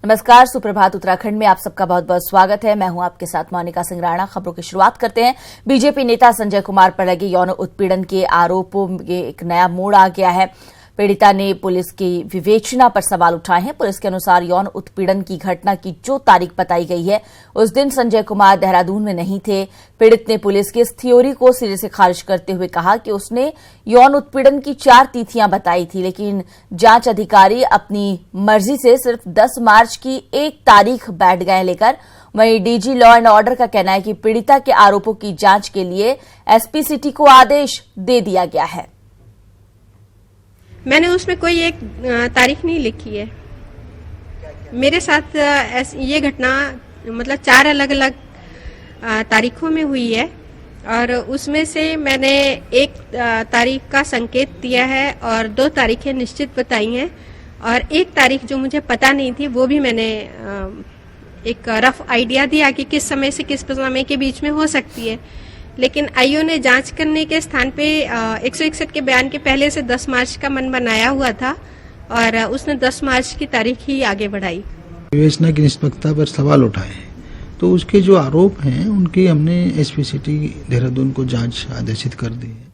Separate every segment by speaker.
Speaker 1: नमस्कार, सुप्रभात उत्तराखंड में आप सबका बहुत बहुत स्वागत है। मैं हूं आपके साथ मोनिका सिंह राणा। खबरों की शुरुआत करते हैं। बीजेपी नेता संजय कुमार पर लगे यौन उत्पीड़न के आरोपों में एक नया मोड़ आ गया है। पीड़िता ने पुलिस की विवेचना पर सवाल उठाए हैं। पुलिस के अनुसार यौन उत्पीड़न की घटना की जो तारीख बताई गई है उस दिन संजय कुमार देहरादून में नहीं थे। पीड़ित ने पुलिस की इस थ्योरी को सिरे से खारिज करते हुए कहा कि उसने यौन उत्पीड़न की 4 तिथियां बताई थी, लेकिन जांच अधिकारी अपनी मर्जी से सिर्फ 10 मार्च की एक तारीख बैठ गए लेकर। वहीं डीजी लॉ एंड ऑर्डर का कहना है कि पीड़िता के आरोपों की जांच के लिए एसपी सिटी को आदेश दे दिया गया है।
Speaker 2: मैंने उसमें कोई एक तारीख नहीं लिखी है। मेरे साथ ये घटना मतलब 4 अलग अलग तारीखों में हुई है और उसमें से मैंने एक तारीख का संकेत दिया है और 2 तारीखें निश्चित बताई हैं और एक तारीख जो मुझे पता नहीं थी वो भी मैंने एक रफ आइडिया दिया कि किस समय से किस समय के बीच में हो सकती है। लेकिन आईओ ने जांच करने के स्थान पे 161 के बयान के पहले से 10 मार्च का मन बनाया हुआ था और उसने 10 मार्च की तारीख ही आगे बढ़ाई।
Speaker 3: विवेचना की निष्पक्षता पर सवाल उठाए हैं, तो उसके जो आरोप हैं उनकी हमने एसपी सिटी देहरादून को जांच आदेशित कर दी है।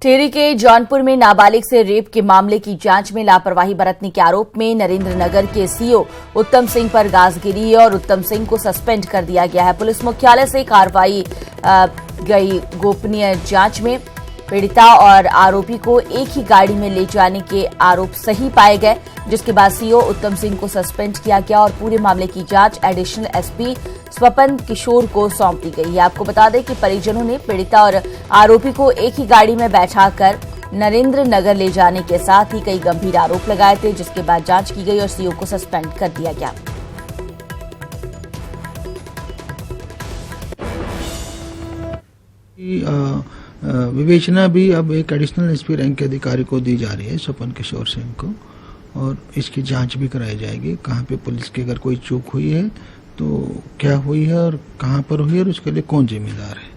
Speaker 1: टिहरी के जौनपुर में नाबालिग से रेप के मामले की जांच में लापरवाही बरतने के आरोप में नरेंद्रनगर के सीओ उत्तम सिंह पर गाज गिरी है और उत्तम सिंह को सस्पेंड कर दिया गया है। पुलिस मुख्यालय से कार्रवाई गई गोपनीय जांच में पीड़िता और आरोपी को एक ही गाड़ी में ले जाने के आरोप सही पाए गए, जिसके बाद सीओ उत्तम सिंह को सस्पेंड किया गया और पूरे मामले की जांच एडिशनल एसपी स्वपन किशोर को सौंप दी गई है। आपको बता दें कि परिजनों ने पीड़िता और आरोपी को एक ही गाड़ी में बैठाकर नरेंद्रनगर ले जाने के साथ ही कई गंभीर आरोप लगाए थे, जिसके बाद जांच की गई और सीओ को सस्पेंड कर दिया गया।
Speaker 3: विवेचना भी अब एक एडिशनल एसपी रैंक के अधिकारी को दी जा रही है, स्वपन किशोर सिंह को, और इसकी जांच भी कराई जाएगी। कहाँ पे पुलिस की अगर कोई चूक हुई है तो क्या हुई है और कहाँ पर हुई है और उसके लिए कौन जिम्मेदार है।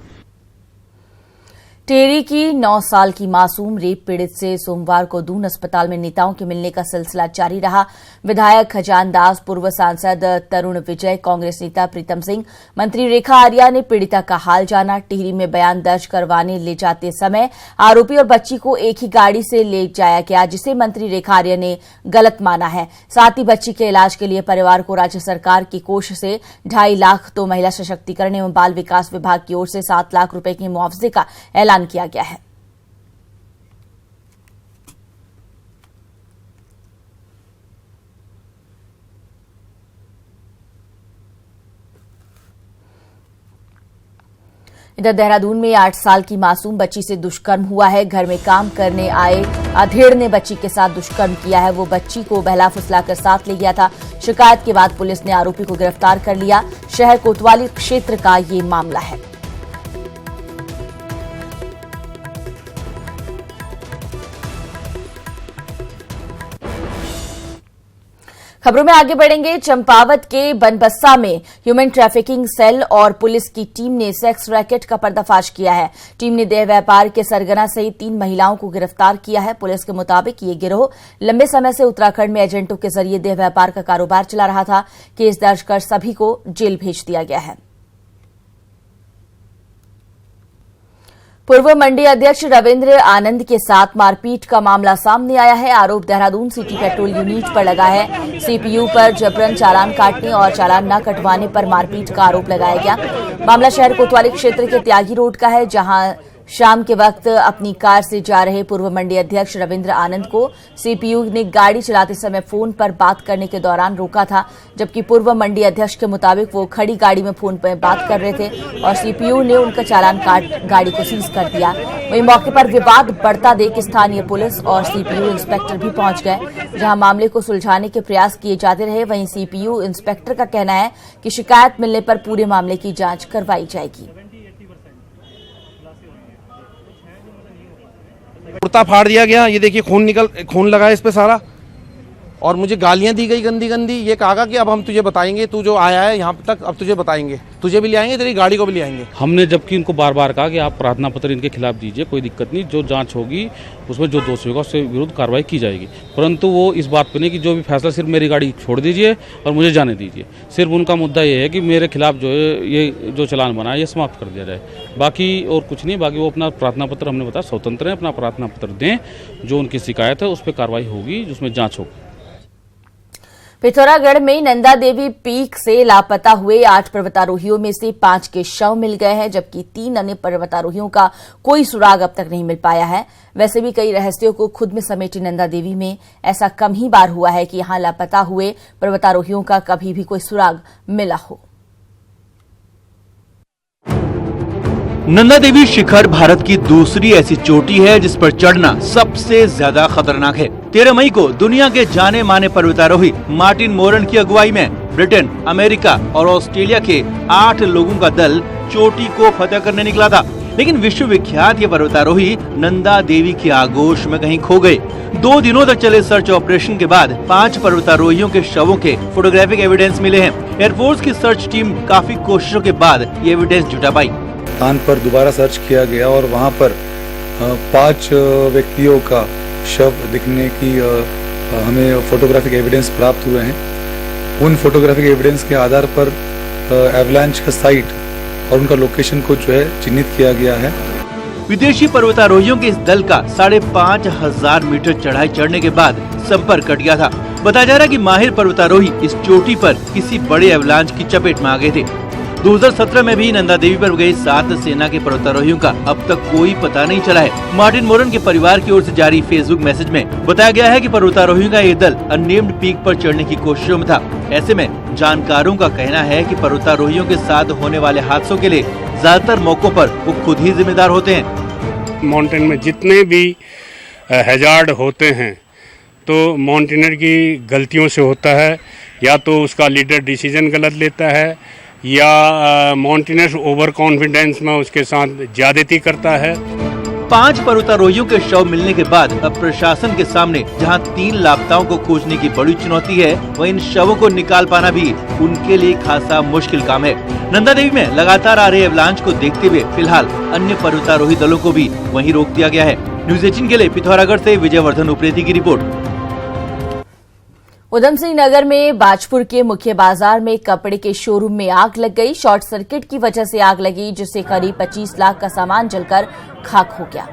Speaker 1: टिहरी की 9 साल की मासूम रेप पीड़ित से सोमवार को दून अस्पताल में नेताओं के मिलने का सिलसिला जारी रहा। विधायक खजान दास, पूर्व सांसद तरुण विजय, कांग्रेस नेता प्रीतम सिंह, मंत्री रेखा आर्या ने पीड़िता का हाल जाना। टिहरी में बयान दर्ज करवाने ले जाते समय आरोपी और बच्ची को एक ही गाड़ी से ले जाया गया, जिसे मंत्री रेखा आर्या ने गलत माना है। साथ ही बच्ची के इलाज के लिए परिवार को राज्य सरकार की कोष से 2.5 लाख तो महिला सशक्तिकरण एवं बाल विकास विभाग की ओर से 7 लाख रुपए के मुआवजे का ऐलान किया गया है। इधर देहरादून में 8 साल की मासूम बच्ची से दुष्कर्म हुआ है। घर में काम करने आए अधेड़ ने बच्ची के साथ दुष्कर्म किया है। वो बच्ची को बहला फुसलाकर साथ ले गया था। शिकायत के बाद पुलिस ने आरोपी को गिरफ्तार कर लिया। शहर कोतवाली क्षेत्र का ये मामला है। खबरों में आगे बढ़ेंगे। चंपावत के बनबस्सा में ह्यूमन ट्रैफिकिंग सेल और पुलिस की टीम ने सेक्स रैकेट का पर्दाफाश किया है। टीम ने देह व्यापार के सरगना सहित 3 महिलाओं को गिरफ्तार किया है। पुलिस के मुताबिक ये गिरोह लंबे समय से उत्तराखंड में एजेंटों के जरिए देह व्यापार का कारोबार चला रहा था। केस दर्ज कर सभी को जेल भेज दिया गया है। पूर्व मंडी अध्यक्ष रविंद्र आनंद के साथ मारपीट का मामला सामने आया है। आरोप देहरादून सिटी पेट्रोल यूनिट पर लगा है। सीपीयू पर जबरन चालान काटने और चालान न कटवाने पर मारपीट का आरोप लगाया गया। मामला शहर कोतवाली क्षेत्र के त्यागी रोड का है, जहां शाम के वक्त अपनी कार से जा रहे पूर्व मंडी अध्यक्ष रविंद्र आनंद को सीपीयू ने गाड़ी चलाते समय फोन पर बात करने के दौरान रोका था, जबकि पूर्व मंडी अध्यक्ष के मुताबिक वो खड़ी गाड़ी में फोन पर बात कर रहे थे और सीपीयू ने उनका चालान काट गाड़ी को सीज कर दिया। वहीं मौके पर विवाद बढ़ता देख स्थानीय पुलिस और सीपीयू इंस्पेक्टर भी पहुंच गए, जहां मामले को सुलझाने के प्रयास किए जाते रहे। वहीं सीपीयू इंस्पेक्टर का कहना है कि शिकायत मिलने पर पूरे मामले की जांच करवाई जाएगी।
Speaker 4: कुर्ता फाड़ दिया गया। ये देखिए खून लगा है इस पे सारा। और मुझे गालियां दी गई गंदी गंदी। ये कहा कि अब हम तुझे बताएंगे, तू जो आया है यहाँ तक, अब तुझे बताएंगे, तुझे भी ले आएंगे, तेरी गाड़ी को भी ले आएंगे।
Speaker 5: हमने जबकि इनको बार बार कहा कि आप प्रार्थना पत्र इनके खिलाफ दीजिए, कोई दिक्कत नहीं, जो जांच होगी उसमें जो दोषी होगा उसके विरुद्ध कार्रवाई की जाएगी, परंतु वो इस बात पे नहीं कि जो भी फैसला, सिर्फ मेरी गाड़ी छोड़ दीजिए और मुझे जाने दीजिए। सिर्फ उनका मुद्दा ये है कि मेरे खिलाफ जो है ये जो चालान बना है ये समाप्त कर दिया जाए, बाकी और कुछ नहीं। बाकी वो अपना प्रार्थना पत्र, हमने बताया स्वतंत्र है, अपना प्रार्थना पत्र दें, जो उनकी शिकायत है उस पर कार्रवाई होगी, जिसमें जाँच होगी।
Speaker 1: पिथौरागढ़ में नंदा देवी पीक से लापता हुए 8 पर्वतारोहियों में से 5 के शव मिल गए हैं, जबकि 3 अन्य पर्वतारोहियों का कोई सुराग अब तक नहीं मिल पाया है। वैसे भी कई रहस्यों को खुद में समेटी नंदा देवी में ऐसा कम ही बार हुआ है कि यहां लापता हुए पर्वतारोहियों का कभी भी कोई सुराग मिला हो।
Speaker 6: नंदा देवी शिखर भारत की दूसरी ऐसी चोटी है जिस पर चढ़ना सबसे ज्यादा खतरनाक है। 13 मई को दुनिया के जाने माने पर्वतारोही मार्टिन मोरन की अगुवाई में ब्रिटेन, अमेरिका और ऑस्ट्रेलिया के 8 लोगों का दल चोटी को फतह करने निकला था, लेकिन विश्व विख्यात ये पर्वतारोही नंदा देवी की आगोश में कहीं खो गए। 2 दिनों तक चले सर्च ऑपरेशन के बाद 5 पर्वतारोहियों के शवों के फोटोग्राफिक एविडेंस मिले हैं। एयरफोर्स की सर्च टीम काफी कोशिशों के बाद ये एविडेंस जुटा पाई।
Speaker 7: स्थान पर दोबारा सर्च किया गया और वहां पर 5 व्यक्तियों का शव दिखने की हमें फोटोग्राफिक एविडेंस प्राप्त हुए हैं। उन फोटोग्राफिक एविडेंस के आधार पर एवलांच का साइट और उनका लोकेशन को जो है चिन्हित किया गया है।
Speaker 6: विदेशी पर्वतारोहियों के इस दल का 5,500 मीटर चढ़ाई चढ़ने के बाद संपर्क कट गया था। बताया जा रहा है कि माहिर पर्वतारोही इस चोटी पर किसी बड़े एवलांच की चपेट में आ गए थे। 2017 में भी नंदा देवी पर गए 7 सेना के पर्वतारोहियों का अब तक कोई पता नहीं चला है। मार्टिन मोरन के परिवार की ओर से जारी फेसबुक मैसेज में बताया गया है कि पर्वतारोहियों का ये दल अननेम्ड पीक पर चढ़ने की कोशिशों में था। ऐसे में जानकारों का कहना है कि पर्वतारोहियों के साथ होने वाले हादसों के लिए ज्यादातर मौकों पर वो खुद ही जिम्मेदार होते हैं।
Speaker 8: माउंटेन में जितने भी हैजार्ड होते हैं तो माउंटेनर की गलतियों से होता है, या तो उसका लीडर डिसीजन गलत लेता है, या माउंटेनर्स ओवर कॉन्फिडेंस में उसके साथ ज्यादती करता है।
Speaker 6: 5 पर्वतारोहियों के शव मिलने के बाद अब प्रशासन के सामने जहां 3 लापताओं को खोजने की बड़ी चुनौती है, वहीं इन शवों को निकाल पाना भी उनके लिए खासा मुश्किल काम है। नंदा देवी में लगातार आ रहे एवलांच को देखते हुए फिलहाल अन्य पर्वतारोही दलों को भी वहीं रोक दिया गया है। न्यूज़ 18 के लिए पिथौरागढ़ से विजयवर्धन उप्रेती की रिपोर्ट।
Speaker 1: उधम सिंह नगर में बाजपुर के मुख्य बाजार में कपड़े के शोरूम में आग लग गई। शॉर्ट सर्किट की वजह से आग लगी, जिससे करीब 25 लाख का सामान जलकर खाक हो गया।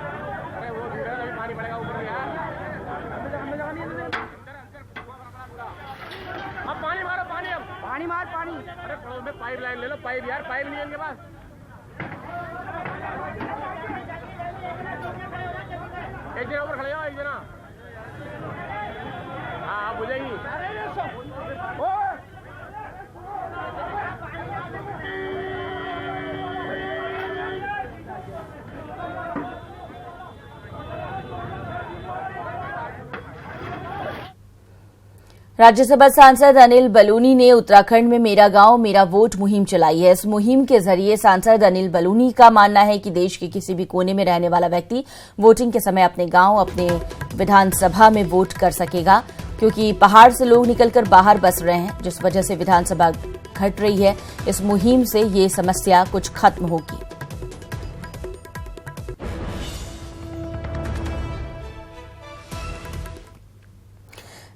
Speaker 1: राज्यसभा सांसद अनिल बलूनी ने उत्तराखंड में मेरा गांव मेरा वोट मुहिम चलाई है। इस मुहिम के जरिए सांसद अनिल बलूनी का मानना है कि देश के किसी भी कोने में रहने वाला व्यक्ति वोटिंग के समय अपने गांव, अपने विधानसभा में वोट कर सकेगा, क्योंकि पहाड़ से लोग निकलकर बाहर बस रहे हैं, जिस वजह से विधानसभा घट रही है। इस मुहिम से ये समस्या कुछ खत्म होगी।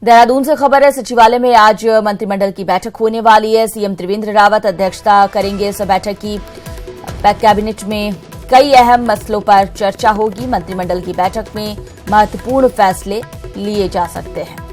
Speaker 1: देहरादून से खबर है, सचिवालय में आज मंत्रिमंडल की बैठक होने वाली है। सीएम त्रिवेंद्र रावत अध्यक्षता करेंगे इस बैठक की। कैबिनेट में कई अहम मसलों पर चर्चा होगी। मंत्रिमंडल की बैठक में महत्वपूर्ण फैसले लिए जा सकते हैं।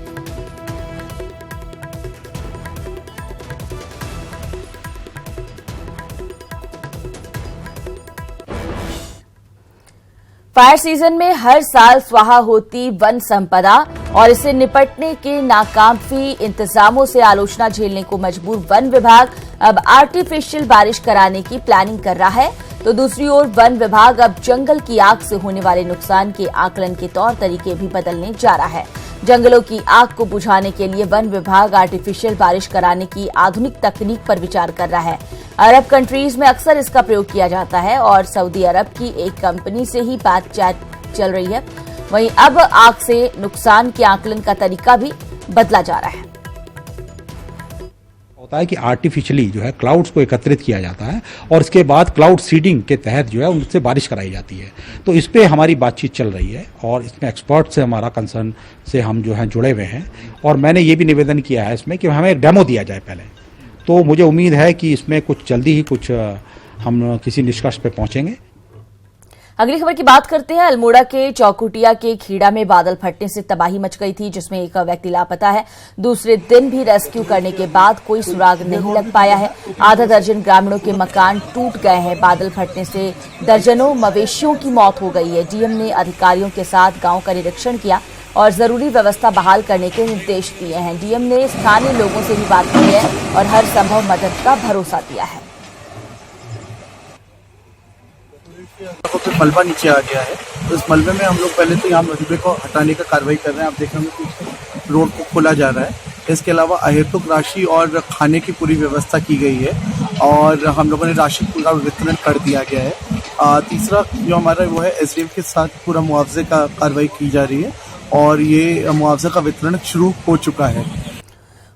Speaker 1: फायर सीजन में हर साल स्वाहा होती वन संपदा और इससे निपटने के नाकाफी इंतजामों से आलोचना झेलने को मजबूर वन विभाग अब आर्टिफिशियल बारिश कराने की प्लानिंग कर रहा है, तो दूसरी ओर वन विभाग अब जंगल की आग से होने वाले नुकसान के आकलन के तौर तरीके भी बदलने जा रहा है। जंगलों की आग को बुझाने के लिए वन विभाग आर्टिफिशियल बारिश कराने की आधुनिक तकनीक पर विचार कर रहा है। अरब कंट्रीज में अक्सर इसका प्रयोग किया जाता है और सऊदी अरब की एक कंपनी से ही बातचीत चल रही है। वहीं अब आग से नुकसान के आकलन का तरीका भी बदला जा रहा है।
Speaker 9: होता है कि आर्टिफिशियली जो है क्लाउड्स को एकत्रित किया जाता है और इसके बाद क्लाउड सीडिंग के तहत जो है उनसे बारिश कराई जाती है। तो इस पे हमारी बातचीत चल रही है और इसमें एक्सपर्ट से हमारा कंसर्न से हम जो है जुड़े हुए हैं और मैंने ये भी निवेदन किया है इसमें कि हमें एक डेमो दिया जाए पहले। तो मुझे उम्मीद है कि इसमें कुछ जल्दी ही कुछ हम किसी निष्कर्ष पे पहुंचेंगे।
Speaker 1: अगली खबर की बात करते हैं। अल्मोड़ा के चौकुटिया के खीड़ा में बादल फटने से तबाही मच गई थी, जिसमें एक व्यक्ति लापता है। दूसरे दिन भी रेस्क्यू करने के बाद कोई सुराग नहीं लग पाया है। आधा दर्जन ग्रामीणों के मकान टूट गए हैं। बादल फटने से दर्जनों मवेशियों की मौत हो गई है। डीएम ने अधिकारियों के साथ गांव का निरीक्षण किया और जरूरी व्यवस्था बहाल करने के निर्देश दिए हैं। डीएम ने स्थानीय लोगों से भी बात की है और हर संभव मदद का भरोसा दिया है।
Speaker 10: मलबा नीचे आ गया है, तो इस मलबे में हम लोग पहले तो यहाँ मलबे को हटाने का कार्रवाई कर रहे हैं। आप देख रहे हैं पीछे रोड को खोला जा रहा है। इसके अलावा अहेतुक राशि और खाने की पूरी व्यवस्था की गई है और हम लोगों ने राशि पूरा वितरण कर दिया गया है। तीसरा जो हमारा वो है एसडीएम के साथ पूरा मुआवजे का कार्रवाई की जा रही है और ये मुआवजे का वितरण शुरू हो चुका है।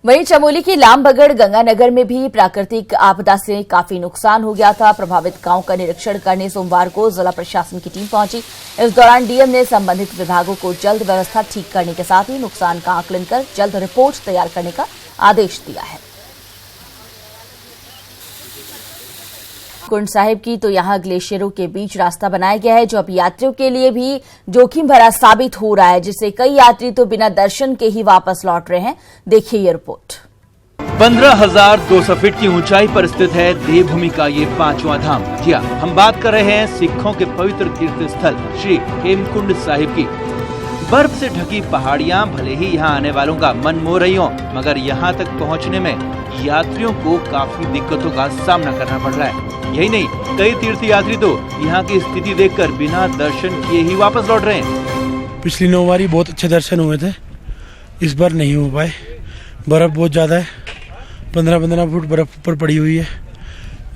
Speaker 1: वहीं चमोली की लामबगड़ गंगानगर में भी प्राकृतिक आपदा से काफी नुकसान हो गया था। प्रभावित गांव का निरीक्षण करने सोमवार को जिला प्रशासन की टीम पहुंची। इस दौरान डीएम ने संबंधित विभागों को जल्द व्यवस्था ठीक करने के साथ ही नुकसान का आकलन कर जल्द रिपोर्ट तैयार करने का आदेश दिया है। कुंड साहिब की तो यहां ग्लेशियरों के बीच रास्ता बनाया गया है, जो अब यात्रियों के लिए भी जोखिम भरा साबित हो रहा है, जिससे कई यात्री तो बिना दर्शन के ही वापस लौट रहे हैं। देखिए ये रिपोर्ट।
Speaker 6: 15,200 फीट की ऊंचाई पर स्थित है देवभूमि का ये 5वां धाम। जी हां, हम बात कर रहे हैं सिखों के पवित्र तीर्थ स्थल श्री हेमकुंड साहिब की। बर्फ से ढकी पहाड़ियां भले ही यहाँ आने वालों का मन मोह रही हों, मगर यहाँ तक पहुँचने में यात्रियों को काफी दिक्कतों का सामना करना पड़ रहा है। यही नहीं, कई तीर्थ यात्री तो यहाँ की स्थिति देखकर बिना दर्शन किए ही वापस लौट रहे हैं।
Speaker 11: पिछली 9 बारी बहुत अच्छे दर्शन हुए थे, इस बार नहीं हो पाए। बर्फ बहुत ज्यादा है, 15-15 फुट बर्फ ऊपर पड़ी हुई है।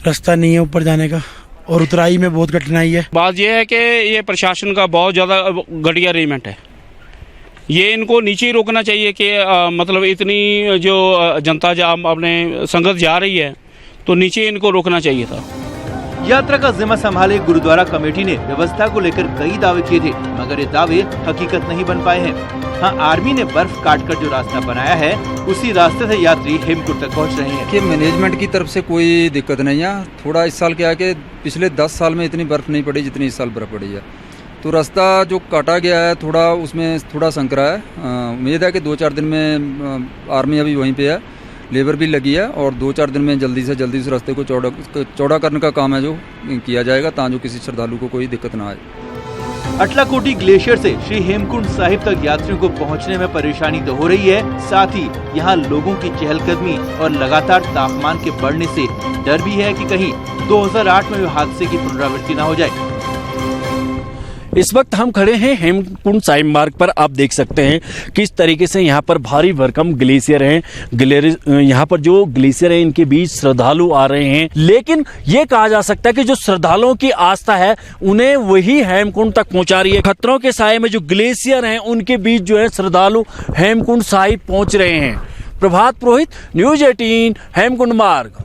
Speaker 11: रास्ता नहीं है ऊपर जाने का और उतराई में बहुत कठिनाई है।
Speaker 8: बात यह है कि ये प्रशासन का बहुत ज्यादा घटिया अरेंजमेंट है। ये इनको नीचे ही रोकना चाहिए कि मतलब इतनी जो जनता अपने संगत जा रही है तो नीचे इनको रोकना चाहिए था।
Speaker 6: यात्रा का जिम्मा संभाले गुरुद्वारा कमेटी ने व्यवस्था को लेकर कई दावे किए थे, मगर ये दावे हकीकत नहीं बन पाए हैं। हाँ, आर्मी ने बर्फ काटकर जो रास्ता बनाया है उसी रास्ते से यात्री हेमकुंड तक पहुंच रहे हैं।
Speaker 12: कि मैनेजमेंट की तरफ से कोई दिक्कत नहीं है। थोड़ा इस साल क्या है कि पिछले 10 साल में इतनी बर्फ नहीं पड़ी जितनी इस साल बर्फ पड़ी है, तो रास्ता जो काटा गया है थोड़ा उसमें थोड़ा संकरा है। उम्मीद है कि 2-4 दिन में आर्मी अभी वहीं पे है, लेबर भी लगी है और 2-4 दिन में जल्दी से जल्दी इस रास्ते को चौड़ा करने का काम है जो किया जाएगा, ताकि किसी श्रद्धालु को कोई दिक्कत ना आए।
Speaker 6: अटलाकोटी ग्लेशियर से श्री हेमकुंड साहिब तक यात्रियों को पहुंचने में परेशानी तो हो रही है, साथ ही यहाँ लोगों की चहलकदमी और लगातार तापमान के बढ़ने से डर भी है कि कहीं 2008 में हादसे की पुनरावृत्ति न हो जाए।
Speaker 13: इस वक्त हम खड़े हैं हेमकुंड साहिब मार्ग पर। आप देख सकते हैं किस तरीके से यहाँ पर भारी भरकम ग्लेशियर हैं। यहाँ पर जो ग्लेशियर है इनके बीच श्रद्धालु आ रहे हैं, लेकिन ये कहा जा सकता है कि जो श्रद्धालुओं की आस्था है उन्हें वही हेमकुंड तक पहुंचा रही है। खतरों के साये में जो ग्लेशियर हैं उनके बीच जो है श्रद्धालु हेमकुंड साहिब पहुंच रहे हैं। प्रभात पुरोहित, न्यूज 18, हेमकुंड मार्ग।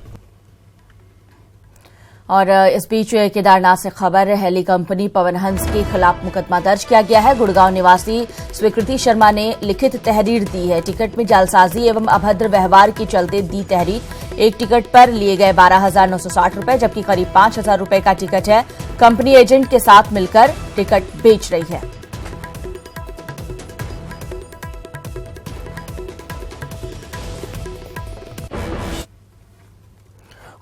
Speaker 1: और इस बीच केदारनाथ से खबर, हेली कंपनी पवन हंस के खिलाफ मुकदमा दर्ज किया गया है। गुड़गांव निवासी स्वीकृति शर्मा ने लिखित तहरीर दी है। टिकट में जालसाजी एवं अभद्र व्यवहार के चलते दी तहरीर। एक टिकट पर लिए गए 12,960 रुपए, जबकि करीब 5,000 रुपए का टिकट है। कंपनी एजेंट के साथ मिलकर टिकट बेच रही है।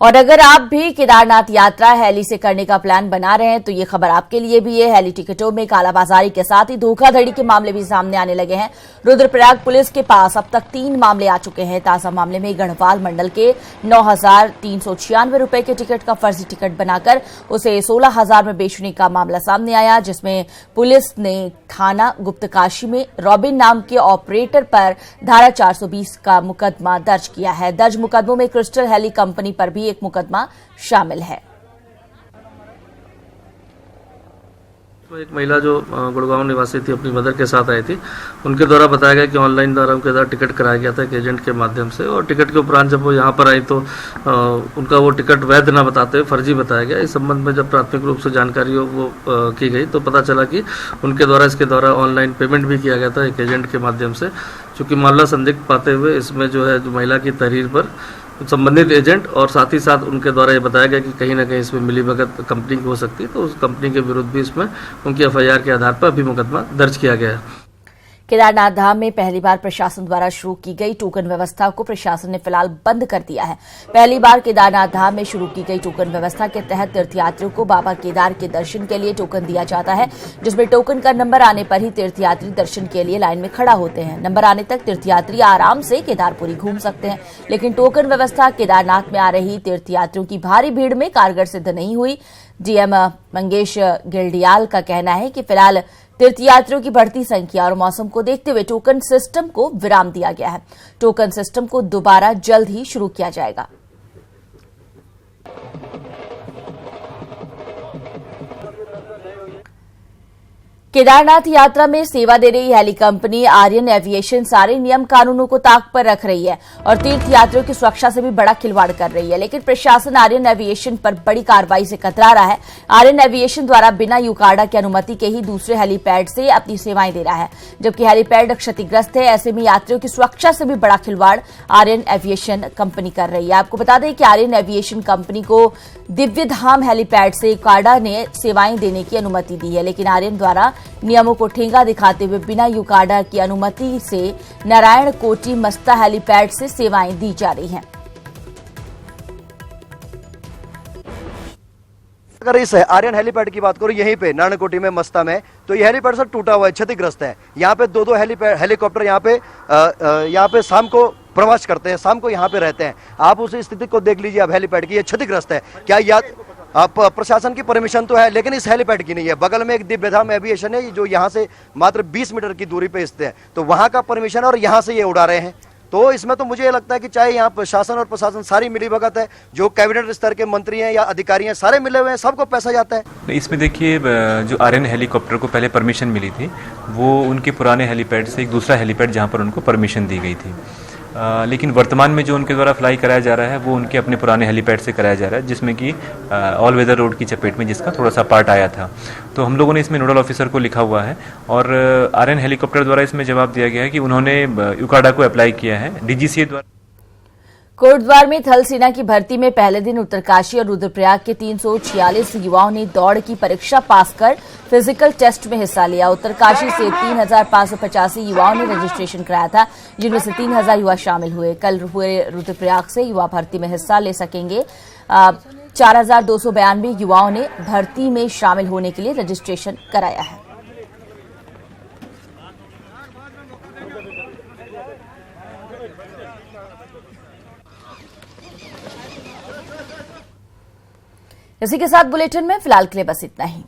Speaker 1: और अगर आप भी केदारनाथ यात्रा हेली से करने का प्लान बना रहे हैं तो ये खबर आपके लिए भी है। हेली टिकटों में कालाबाजारी के साथ ही धोखाधड़ी के मामले भी सामने आने लगे हैं। रुद्रप्रयाग पुलिस के पास अब तक 3 मामले आ चुके हैं। ताजा मामले में गढ़वाल मंडल के 9,396 रुपए के टिकट का फर्जी टिकट बनाकर उसे 16,000 में बेचने का मामला सामने आया, जिसमें पुलिस ने थाना गुप्तकाशी में रॉबिन नाम के ऑपरेटर पर धारा 420 का मुकदमा दर्ज किया है। दर्ज मुकदमों में क्रिस्टल हेली कंपनी पर भी एक मुकदमा शामिल है।
Speaker 14: तो एक महिला जो गुड़गांव निवासी थी, अपनी मदर के साथ आई थी, उनके द्वारा बताया गया कि ऑनलाइन द्वारा उनके द्वारा टिकट कराया गया था एक एजेंट के माध्यम से, और टिकट के उपरांत जब वो यहाँ पर आई तो उनका वो टिकट वैध न बताते हुए फर्जी बताया गया। इस संबंध में जब प्राथमिक रूप से जानकारी वो की गई तो पता चला कि उनके द्वारा इसके द्वारा ऑनलाइन पेमेंट भी किया गया था एक एजेंट के माध्यम से। चूँकि मामला संदिग्ध पाते हुए इसमें जो है जो महिला की तहरीर पर संबंधित एजेंट और साथ ही साथ उनके द्वारा ये बताया गया कि कहीं ना कहीं इसमें मिलीभगत कंपनी की हो सकती है, तो उस कंपनी के विरुद्ध भी इसमें उनकी एफआईआर के आधार पर अभी मुकदमा दर्ज किया गया है।
Speaker 1: केदारनाथ धाम में पहली बार प्रशासन द्वारा शुरू की गई टोकन व्यवस्था को प्रशासन ने फिलहाल बंद कर दिया है। पहली बार केदारनाथ धाम में शुरू की गई टोकन व्यवस्था के तहत तीर्थयात्रियों को बाबा केदार के दर्शन के लिए टोकन दिया जाता है, जिसमें टोकन का नंबर आने पर ही तीर्थयात्री दर्शन के लिए लाइन में खड़ा होते हैं। नंबर आने तक तीर्थयात्री आराम से केदारपुरी घूम सकते हैं, लेकिन टोकन व्यवस्था केदारनाथ में आ रही तीर्थयात्रियों की भारी भीड़ में कारगर सिद्ध नहीं हुई। डीएम मंगेश गिल्डियाल का कहना है कि फिलहाल तीर्थयात्रियों की बढ़ती संख्या और मौसम को देखते हुए टोकन सिस्टम को विराम दिया गया है। टोकन सिस्टम को दोबारा जल्द ही शुरू किया जाएगा। केदारनाथ यात्रा में सेवा दे रही हेली कंपनी आर्यन एविएशन सारे नियम कानूनों को ताक पर रख रही है और तीर्थयात्रियों की सुरक्षा से भी बड़ा खिलवाड़ कर रही है, लेकिन प्रशासन आर्यन एविएशन पर बड़ी कार्रवाई से कतरा रहा है। आर्यन एविएशन द्वारा बिना यूकाडा की अनुमति के ही दूसरे हेलीपैड से अपनी सेवाएं दे रहा है, जबकि हेलीपैड क्षतिग्रस्त है। ऐसे में यात्रियों की सुरक्षा से भी बड़ा खिलवाड़ आर्यन एविएशन कंपनी कर रही है। आपको बता दें कि आर्यन एविएशन कंपनी को दिव्य धाम हेलीपैड से यूकाडा ने सेवाएं देने की अनुमति दी है, लेकिन आर्यन द्वारा नियमों को ठेंगा दिखाते हुए बिना यूकाडा की अनुमति से नारायण कोटी मस्ता हेलीपैड से सेवाएं दी जा रही हैं।
Speaker 15: अगर इस आर्यन हेलीपैड की बात करूं यहीं पे नारायणकोटी में मस्ता में, तो ये हेलीपैड सर टूटा हुआ है, क्षतिग्रस्त है। यहाँ पे दो हेलीकॉप्टर यहाँ पे शाम को प्रवास करते हैं, शाम को यहाँ पे रहते हैं। आप उस स्थिति को देख लीजिए, अब हेलीपैड की ये क्षतिग्रस्त है। क्या आप प्रशासन की परमिशन तो है, लेकिन इस हेलीपैड की नहीं है। बगल में एक दिव्यधाम एविएशन है जो यहाँ से मात्र 20 मीटर की दूरी पे स्थित है, तो वहां का परमिशन और यहाँ से ये उड़ा रहे हैं। तो इसमें तो मुझे लगता है कि चाहे यहाँ प्रशासन और प्रशासन सारी मिलीभगत है, जो कैबिनेट स्तर के मंत्री हैं या अधिकारी हैं सारे मिले हुए हैं, सबको पैसा जाता है।
Speaker 16: इसमें देखिए, जो आर्यन हेलीकॉप्टर को पहले परमिशन मिली थी वो उनके पुराने हेलीपैड से एक दूसरा हेलीपैड जहाँ पर उनको परमिशन दी गई थी, लेकिन वर्तमान में जो उनके द्वारा फ्लाई कराया जा रहा है वो उनके अपने पुराने हेलीपैड से कराया जा रहा है, जिसमें कि ऑल वेदर रोड की चपेट में जिसका थोड़ा सा पार्ट आया था। तो हम लोगों ने इसमें नोडल ऑफिसर को लिखा हुआ है और आर्यन हेलीकॉप्टर द्वारा इसमें जवाब दिया गया है कि उन्होंने यूकाडा को अप्लाई किया है डीजीसीए द्वारा।
Speaker 1: कोटद्वार में थल सेना की भर्ती में पहले दिन उत्तरकाशी और रुद्रप्रयाग के 346 युवाओं ने दौड़ की परीक्षा पास कर फिजिकल टेस्ट में हिस्सा लिया। उत्तरकाशी से 3,585 युवाओं ने रजिस्ट्रेशन कराया था, जिनमें से 3,000 युवा शामिल हुए। कल हुए रुद्रप्रयाग से युवा भर्ती में हिस्सा ले सकेंगे। 4,292 युवाओं ने भर्ती में शामिल होने के लिए रजिस्ट्रेशन कराया है। इसी के साथ बुलेटिन में फिलहाल के लिए बस इतना ही।